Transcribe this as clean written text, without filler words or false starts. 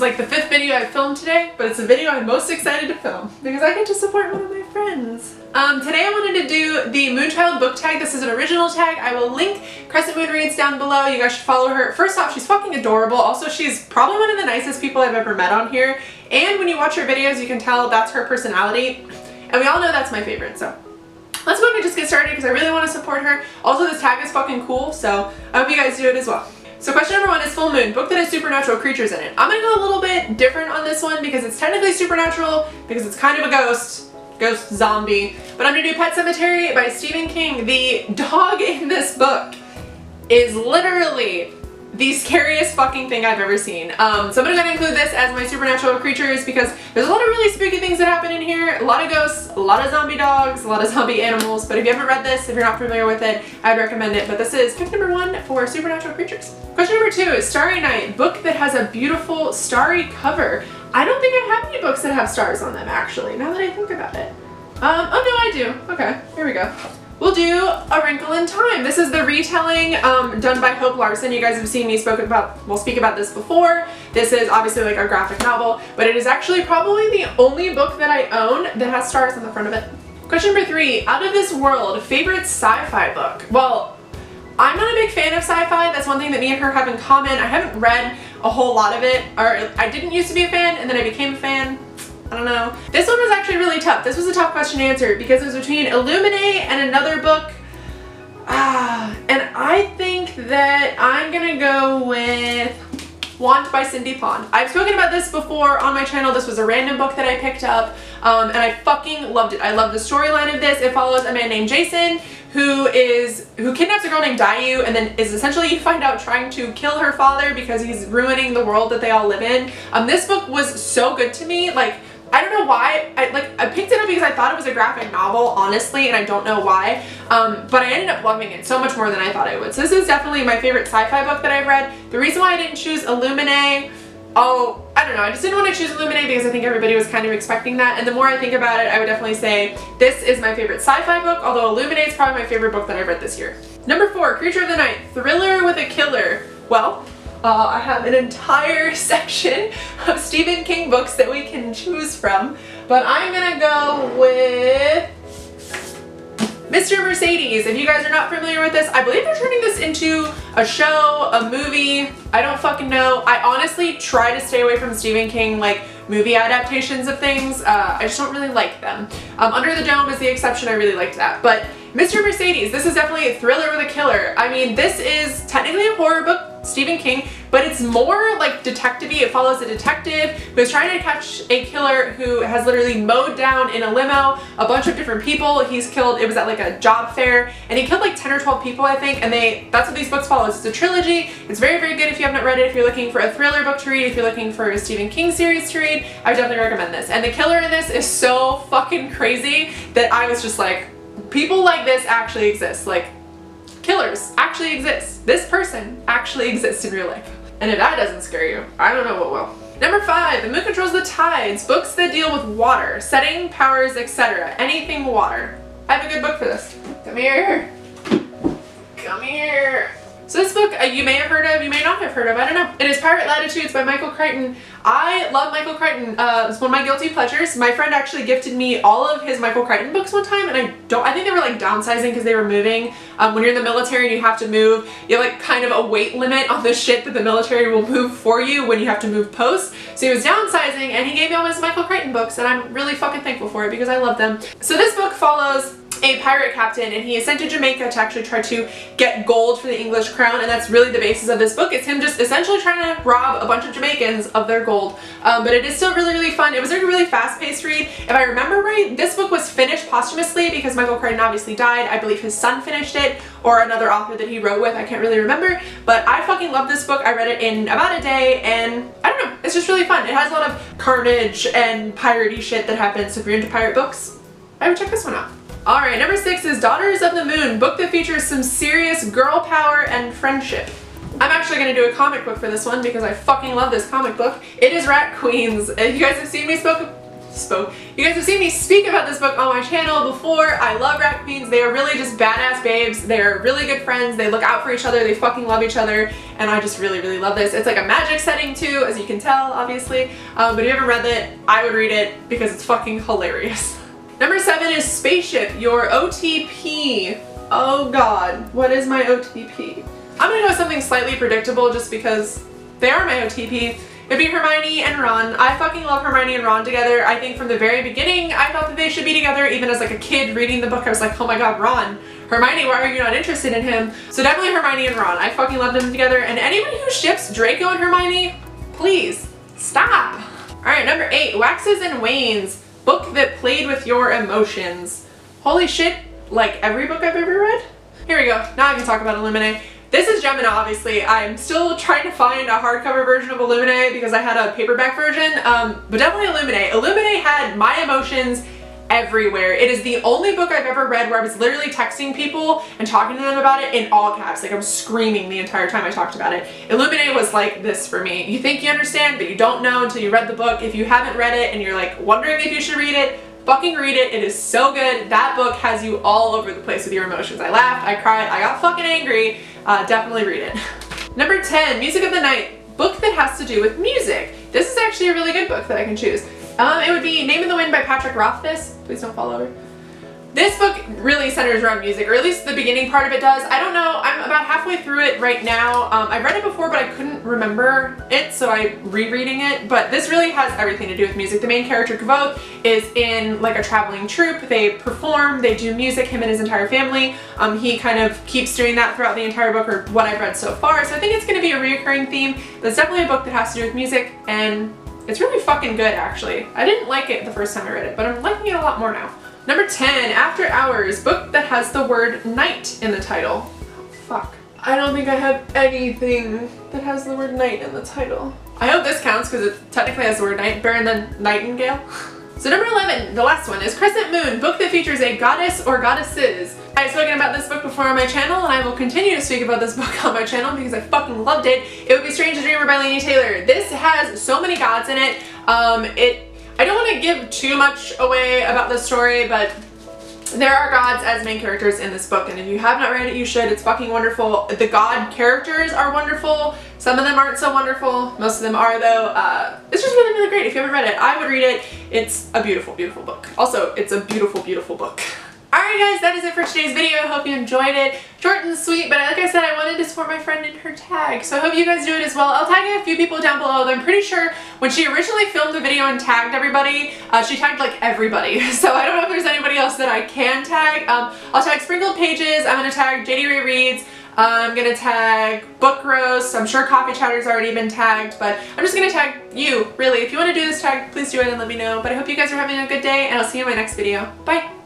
is like the 5th video I've filmed today, but it's the video I'm most excited to film because I get to support one of my friends. Today I wanted to do the Moonchild Booktag. This is an original tag. I will link Crescent Moon Reads down below. You guys should follow her. First off, she's fucking adorable. Also, she's probably one of the nicest people I've ever met on here. And when you watch her videos, you can tell that's her personality. And we all know that's my favorite, so let's go ahead and just get started because I really want to support her. Also, this tag is fucking cool, so I hope you guys do it as well. So question number 1 is Full Moon, book that has supernatural creatures in it. I'm gonna go a little bit different on this one because it's technically supernatural because it's kind of a ghost zombie. But I'm gonna do Pet Sematary by Stephen King. The dog in this book is literally the scariest fucking thing I've ever seen. So I'm gonna include this as my supernatural creatures because there's a lot of really spooky things that happen in here. A lot of ghosts, a lot of zombie dogs, a lot of zombie animals. But if you haven't read this, if you're not familiar with it, I'd recommend it. But this is pick number 1 for supernatural creatures. Question number 2 is Starry Night, book that has a beautiful starry cover. I don't think I have any books that have stars on them actually, now that I think about it. Oh no, I do. Okay, here we go. We'll do A Wrinkle in Time. This is the retelling done by Hope Larson. You guys have seen me speak about this before. This is obviously like a graphic novel, but it is actually probably the only book that I own that has stars on the front of it. Question number 3, Out of This World, favorite sci-fi book. Well, I'm not a big fan of sci-fi. That's one thing that me and her have in common. I haven't read a whole lot of it, or I didn't used to be a fan and then I became a fan. I don't know. This one was actually really tough. This was a tough question to answer because it was between Illuminate and another book. And I think that I'm gonna go with Want by Cindy Pond. I've spoken about this before on my channel. This was a random book that I picked up and I fucking loved it. I love the storyline of this. It follows a man named Jason who kidnaps a girl named Dayu and then is essentially, you find out, trying to kill her father because he's ruining the world that they all live in. This book was so good to me. Like, I don't know why. I picked it up because I thought it was a graphic novel, honestly, and I don't know why. But I ended up loving it so much more than I thought I would. So this is definitely my favorite sci-fi book that I've read. The reason why I didn't choose Illuminate, I don't know, I just didn't want to choose Illuminate because I think everybody was kind of expecting that. And the more I think about it, I would definitely say this is my favorite sci-fi book, although Illuminate is probably my favorite book that I've read this year. Number 4, Creature of the Night, thriller with a killer. Well, I have an entire section of Stephen King books that we can choose from, but I'm gonna go with Mr. Mercedes. If you guys are not familiar with this, I believe they're turning this into a show, a movie. I don't fucking know. I honestly try to stay away from Stephen King like movie adaptations of things. I just don't really like them. Under the Dome is the exception. I really liked that. But Mr. Mercedes, this is definitely a thriller with a killer. I mean, this is technically a horror book, Stephen King, but it's more like detective-y. It follows a detective who is trying to catch a killer who has literally mowed down in a limo a bunch of different people. He's killed, it was at like a job fair, and he killed like 10 or 12 people, I think, and that's what these books follow. It's a trilogy. It's very, very good if you haven't read it. If you're looking for a thriller book to read, if you're looking for a Stephen King series to read, I would definitely recommend this. And the killer in this is so fucking crazy that I was just like, people like this actually exist. Like, killers actually exist. This person actually exists in real life. And if that doesn't scare you, I don't know what will. Number 5, The Moon Controls the Tides, books that deal with water, setting, powers, etc. Anything water. I have a good book for this. Come here. Come here. So this book you may have heard of, you may not have heard of, I don't know. It is Pirate Latitudes by Michael Crichton. I love Michael Crichton. It's one of my guilty pleasures. My friend actually gifted me all of his Michael Crichton books one time, and I think they were like downsizing because they were moving. When you're in the military and you have to move, you have like kind of a weight limit on the shit that the military will move for you when you have to move post. So he was downsizing and he gave me all his Michael Crichton books, and I'm really fucking thankful for it because I love them. So this book follows a pirate captain, and he is sent to Jamaica to actually try to get gold for the English crown, and that's really the basis of this book. It's him just essentially trying to rob a bunch of Jamaicans of their gold. But it is still really, really fun. It was a really fast-paced read. If I remember right, this book was finished posthumously because Michael Crichton obviously died. I believe his son finished it, or another author that he wrote with. I can't really remember, but I fucking love this book. I read it in about a day, and I don't know, it's just really fun. It has a lot of carnage and piratey shit that happens, so if you're into pirate books, I would check this one out. Alright, number 6 is Daughters of the Moon, book that features some serious girl power and friendship. I'm actually going to do a comic book for this one because I fucking love this comic book. It is Rat Queens. If you guys have seen me You guys have seen me speak about this book on my channel before. I love rat queens. They are really just badass babes. They're really good friends. They look out for each other. They fucking love each other. And I just really, really love this. It's like a magic setting too, as you can tell, obviously. But if you haven't read it, I would read it because it's fucking hilarious. Number 7 is Spaceship, your OTP. Oh god, what is my OTP? I'm gonna go with something slightly predictable just because they are my OTP. It'd be Hermione and Ron. I fucking love Hermione and Ron together. I think from the very beginning, I thought that they should be together. Even as like a kid reading the book, I was like, oh my god, Ron. Hermione, why are you not interested in him? So definitely Hermione and Ron. I fucking love them together. And anybody who ships Draco and Hermione, please, stop. Alright, number 8, Waxes and Wanes. Book that played with your emotions. Holy shit, like every book I've ever read? Here we go. Now I can talk about Illuminae. This is Gemini, obviously. I'm still trying to find a hardcover version of Illuminae because I had a paperback version, but definitely Illuminae. Illuminae had my emotions everywhere. It is the only book I've ever read where I was literally texting people and talking to them about it in all caps. Like I was screaming the entire time I talked about it. Illuminae was like this for me. You think you understand, but you don't know until you read the book. If you haven't read it and you're like wondering if you should read it, fucking read it. It is so good. That book has you all over the place with your emotions. I laughed, I cried, I got fucking angry. Definitely read it. Number 10, Music of the Night. Book that has to do with music. This is actually a really good book that I can choose. It would be Name in the Wind by Patrick Rothfuss. Please don't fall over. This book really centers around music, or at least the beginning part of it does. I don't know, I'm about halfway through it right now. I've read it before, but I couldn't remember it, so I'm rereading it. But this really has everything to do with music. The main character, Kvothe, is in like a traveling troupe. They perform, they do music, him and his entire family. He kind of keeps doing that throughout the entire book, or what I've read so far. So I think it's going to be a reoccurring theme. But it's definitely a book that has to do with music, and it's really fucking good, actually. I didn't like it the first time I read it, but I'm liking it a lot more now. Number 10, After Hours, book that has the word night in the title. Oh, fuck. I don't think I have anything that has the word night in the title. I hope this counts because it technically has the word night, better than Nightingale. So number 11, the last one, is Crescent Moon, book that features a goddess or goddesses. I've spoken about this book before on my channel, and I will continue to speak about this book on my channel because I fucking loved it. It Would Be Strange to Dreamer by Laini Taylor. This has so many gods in it. I don't want to give too much away about the story, but there are gods as main characters in this book, and if you have not read it, you should. It's fucking wonderful. The god characters are wonderful. Some of them aren't so wonderful. Most of them are, though. It's just really, really great. If you haven't read it, I would read it. It's a beautiful, beautiful book. Also, it's a beautiful, beautiful book. Alright guys, that is it for today's video. I hope you enjoyed it. Short and sweet, but like I said, I wanted to support my friend in her tag, so I hope you guys do it as well. I'll tag a few people down below. I'm pretty sure when she originally filmed the video and tagged everybody, she tagged like everybody. So I don't know if there's anybody else that I can tag. I'll tag Sprinkled Pages. I'm going to tag JD Ray Reads. I'm going to tag Book Roast. I'm sure Coffee Chatter's already been tagged, but I'm just going to tag you, really. If you want to do this tag, please do it and let me know. But I hope you guys are having a good day, and I'll see you in my next video. Bye!